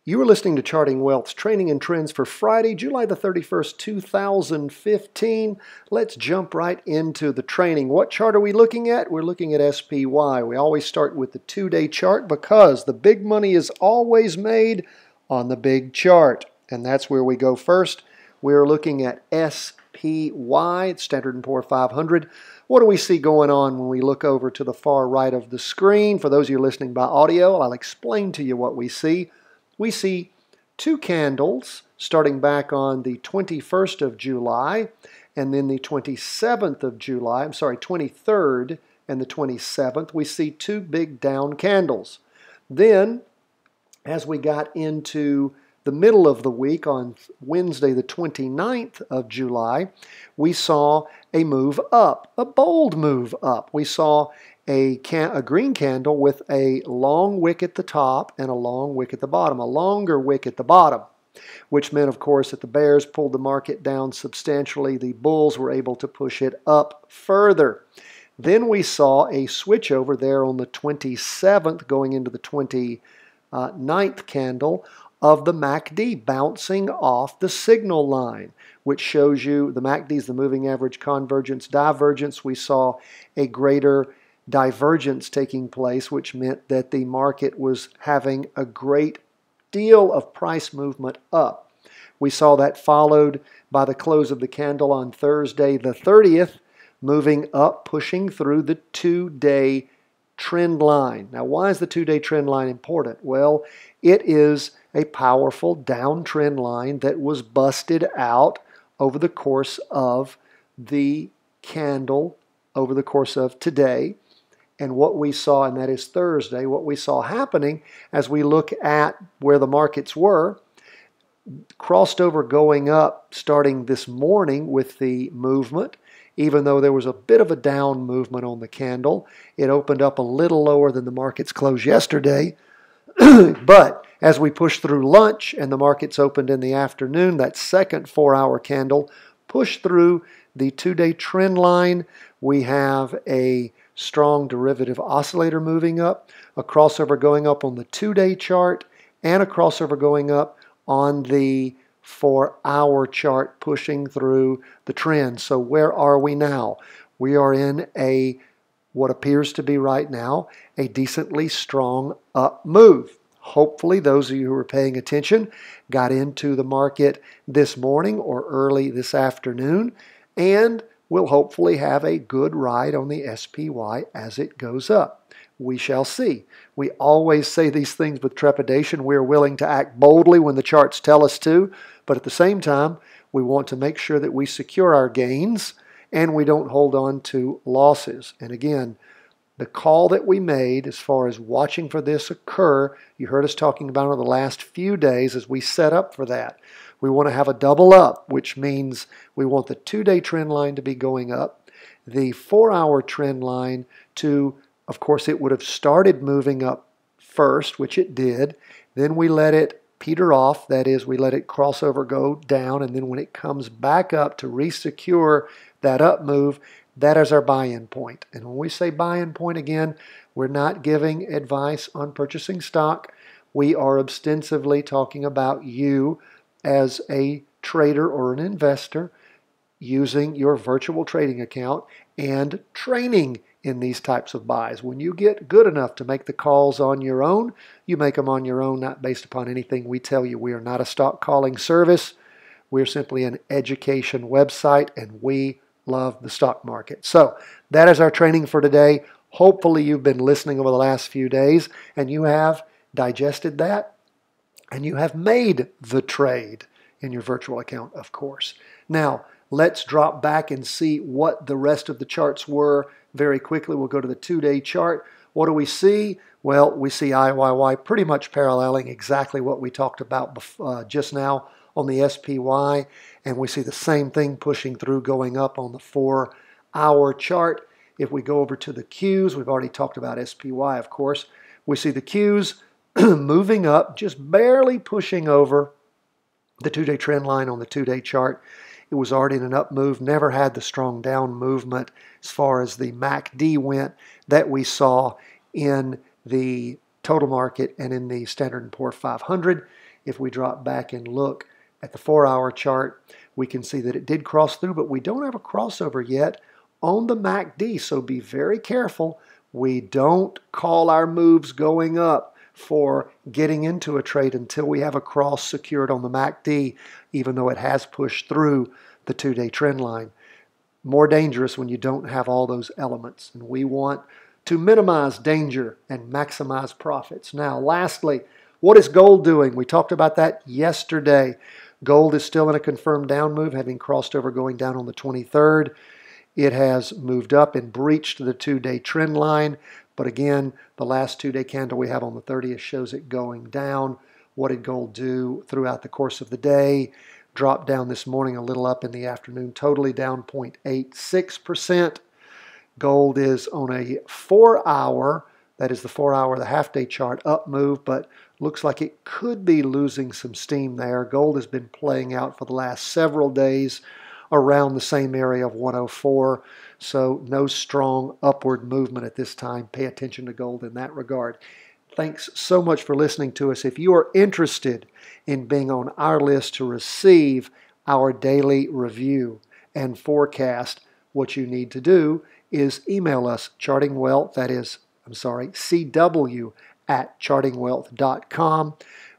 You are listening to Charting Wealth's Training and Trends for Friday, July the 31st, 2015. Let's jump right into the training. What chart are we looking at? We're looking at SPY. We always start with the 2-day chart because the big money is always made on the big chart. And that's where we go first. We're looking at SPY, Standard & Poor's 500. What do we see going on when we look over to the far right of the screen? For those of you listening by audio, I'll explain to you what we see. We see two candles starting back on the 21st of July and then the 27th of July, 23rd and the 27th. We see two big down candles. Then, as we got into the middle of the week on Wednesday the 29th of July, we saw a move up, a bold move up. We saw a green candle with a long wick at the top and a long wick at the bottom, a longer wick at the bottom, which meant, of course, that the bears pulled the market down substantially. The bulls were able to push it up further. Then we saw a switch over there on the 27th going into the 29th candle of the MACD bouncing off the signal line, which shows you the MACD is the moving average convergence divergence. We saw a greater divergence taking place, which meant that the market was having a great deal of price movement up. We saw that followed by the close of the candle on Thursday the 30th, moving up, pushing through the 2-day trend line. Now, why is the 2-day trend line important? Well, it is a powerful downtrend line that was busted out over the course of the candle, over the course of today. And what we saw, and that is Thursday, what we saw happening as we look at where the markets were, crossed over going up starting this morning with the movement. Even though there was a bit of a down movement on the candle, it opened up a little lower than the markets closed yesterday. But as we pushed through lunch and the markets opened in the afternoon, that second 4-hour candle pushed through the 2-day trend line. We have a strong derivative oscillator moving up, a crossover going up on the 2-day chart, and a crossover going up on the 4-hour chart pushing through the trend. So where are we now? We are in what appears to be right now a decently strong up move. Hopefully those of you who are paying attention got into the market this morning or early this afternoon and will hopefully have a good ride on the SPY as it goes up. We shall see. We always say these things with trepidation. We're willing to act boldly when the charts tell us to, but at the same time, we want to make sure that we secure our gains and we don't hold on to losses. And again, the call that we made as far as watching for this occur, you heard us talking about it the last few days as we set up for that. We want to have a double up, which means we want the 2-day trend line to be going up, the 4-hour trend line to, of course, it would have started moving up first, which it did. Then we let it peter off, that is, we let it cross over, go down, and then when it comes back up to resecure that up move, that is our buy-in point. And when we say buy-in point again, we're not giving advice on purchasing stock. We are ostensibly talking about you as a trader or an investor using your virtual trading account and training in these types of buys. When you get good enough to make the calls on your own, you make them on your own, not based upon anything we tell you. We are not a stock calling service. We're simply an education website, and we love the stock market. So that is our training for today. Hopefully you've been listening over the last few days and you have digested that and you have made the trade in your virtual account, of course. Now, let's drop back and see what the rest of the charts were very quickly. We'll go to the 2-day chart. What do we see? Well, we see IYY pretty much paralleling exactly what we talked about just now on the SPY, and we see the same thing pushing through going up on the 4-hour chart. If we go over to the Qs, we've already talked about SPY, of course. We see the Qs moving up, just barely pushing over the 2-day trend line on the 2-day chart. It was already in an up move, never had the strong down movement as far as the MACD went that we saw in the total market and in the Standard & Poor's 500. If we drop back and look at the 4-hour chart, we can see that it did cross through, but we don't have a crossover yet on the MACD, so be very careful. We don't call our moves going up for getting into a trade until we have a cross secured on the MACD, even though it has pushed through the 2-day trend line. More dangerous when you don't have all those elements, and we want to minimize danger and maximize profits. Now, lastly, what is gold doing? We talked about that yesterday. Gold is still in a confirmed down move, having crossed over going down on the 23rd. It has moved up and breached the 2-day trend line. But again, the last 2-day candle we have on the 30th shows it going down. What did gold do throughout the course of the day? Dropped down this morning, a little up in the afternoon, totally down 0.86%. Gold is on a 4-hour, that is the 4-hour, the half-day chart, up move, but looks like it could be losing some steam there. Gold has been playing out for the last several days around the same area of 104, so no strong upward movement at this time. Pay attention to gold in that regard. Thanks so much for listening to us. If you are interested in being on our list to receive our daily review and forecast, what you need to do is email us CW@chartingwealth.com.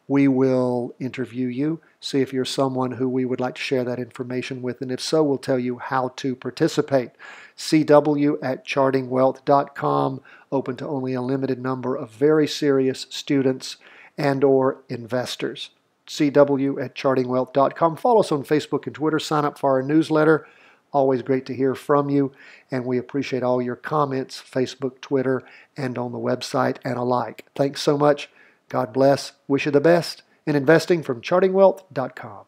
We will interview you, see if you're someone who we would like to share that information with, and if so, we'll tell you how to participate. CW@chartingwealth.com, open to only a limited number of very serious students and or investors. CW@chartingwealth.com. Follow us on Facebook and Twitter. Sign up for our newsletter. Always great to hear from you, and we appreciate all your comments, Facebook, Twitter, and on the website and alike. Thanks so much. God bless. Wish you the best in investing from chartingwealth.com.